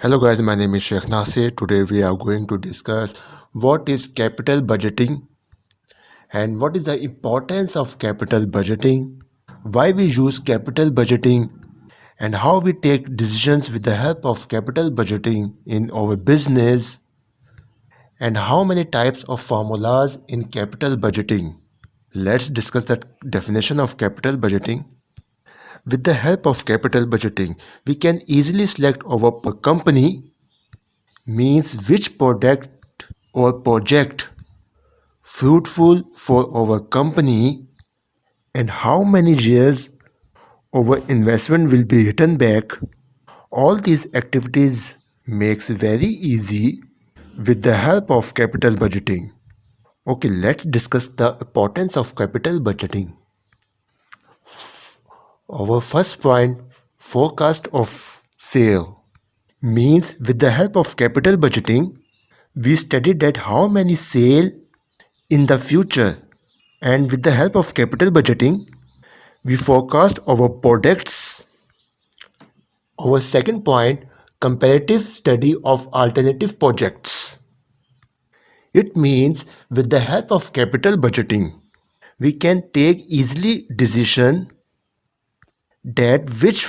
Hello guys, my name is Sheikh Nasir. Today we are going to discuss what is capital budgeting and what is the importance of capital budgeting, why we use capital budgeting, and how we take decisions with the help of capital budgeting in our business, and how many types of formulas in capital budgeting. Let's discuss the definition of capital budgeting. With the help of capital budgeting, we can easily select our company means which product or project fruitful for our company and how many years our investment will be returned back. All these activities makes very easy with the help of capital budgeting. Okay, let's discuss the importance of capital budgeting. Our first point, forecast of sale, means with the help of capital budgeting we study that how many sale in the future, and with the help of capital budgeting we forecast our products. Our second point, comparative study of alternative projects. It means with the help of capital budgeting we can take easily decision that which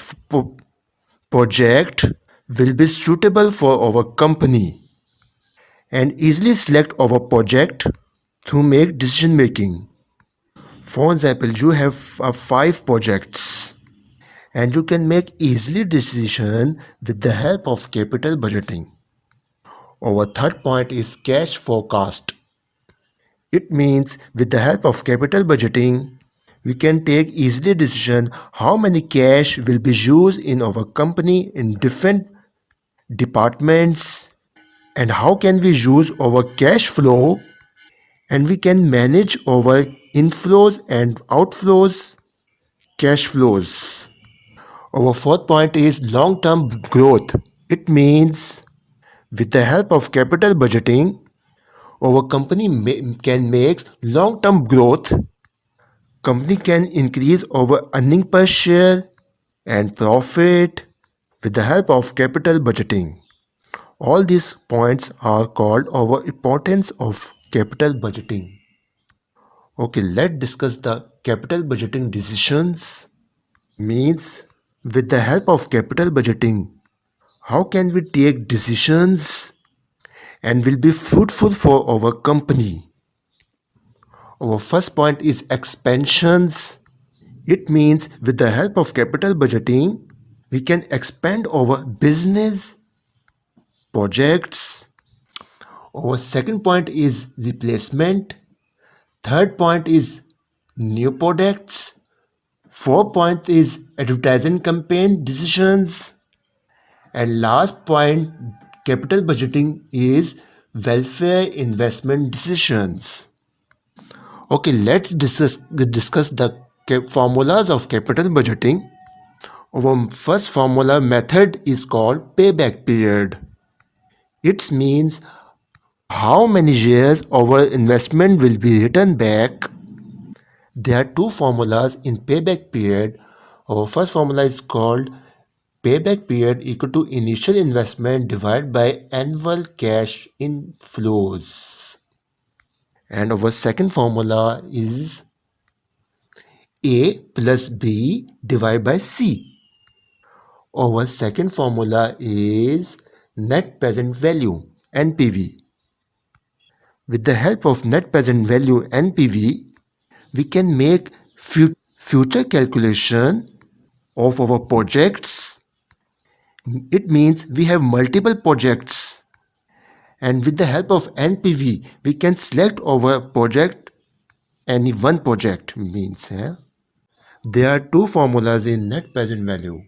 project will be suitable for our company and easily select our project to make decision making. For example, you have 5 projects and you can make easily decision with the help of capital budgeting. Our third point is cash forecast. It means with the help of capital budgeting we can take easily decision how many cash will be used in our company in different departments and how can we use our cash flow, and we can manage our inflows and outflows, cash flows. Our fourth point is long term growth. It means with the help of capital budgeting, our company can make long term growth. Company can increase our earning per share and profit with the help of capital budgeting. All these points are called our importance of capital budgeting. Okay, let's discuss the capital budgeting decisions. Means with the help of capital budgeting, how can we take decisions and will be fruitful for our company? Our first point is expansions. It means with the help of capital budgeting, we can expand our business projects. Our second point is replacement. Third point is new products. Fourth point is advertising campaign decisions. And last point, capital budgeting is welfare investment decisions. Okay, let's discuss the formulas of capital budgeting. Our first formula method is called payback period. It means how many years our investment will be returned back. There are two formulas in payback period. Our first formula is called payback period equal to initial investment divided by annual cash inflows. And our second formula is A plus B divided by C. Our second formula is net present value NPV. With the help of net present value NPV, we can make future calculation of our projects. It means we have multiple projects, and with the help of NPV we can select our project, any one project means. There are two formulas in net present value.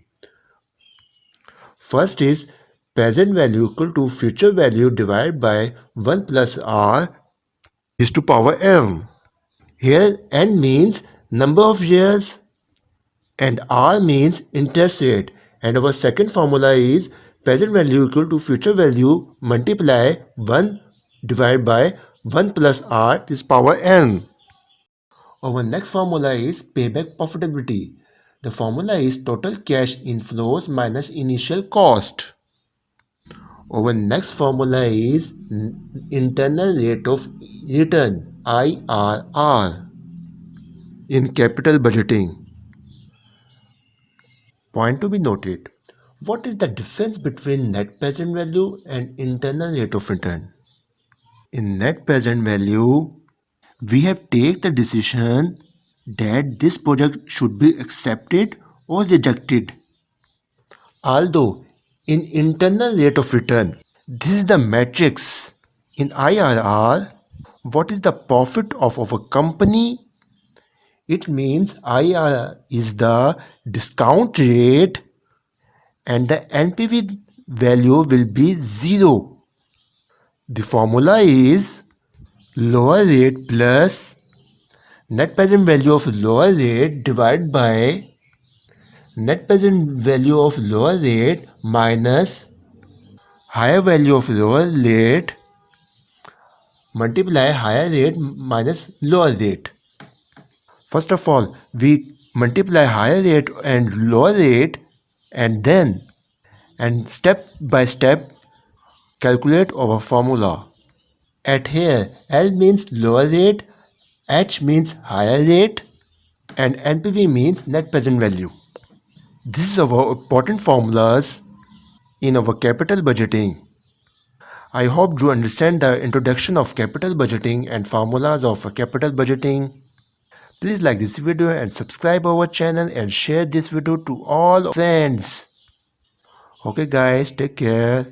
First is present value equal to future value divided by 1 plus r is to power m. Here n means number of years and r means interest rate, and our second formula is present value equal to future value multiply 1 divided by 1 plus r is power n. Our next formula is payback profitability. The formula is total cash inflows minus initial cost. Our next formula is internal rate of return IRR in capital budgeting. Point to be noted. What is the difference between net present value and internal rate of return? In net present value, we have take the decision that this project should be accepted or rejected. Although in internal rate of return, this is the matrix. In IRR, what is the profit of our company? It means IRR is the discount rate and the NPV value will be 0. The formula is lower rate plus net present value of lower rate divided by net present value of lower rate minus higher value of lower rate multiply higher rate minus lower rate. First of all, we multiply higher rate and lower rate and then and step by step calculate our formula. At here, L means lower rate, H means higher rate and NPV means net present value. This is our important formulas in our capital budgeting. I hope you understand the introduction of capital budgeting and formulas of capital budgeting. Please like this video and subscribe our channel and share this video to all friends. Okay guys, take care.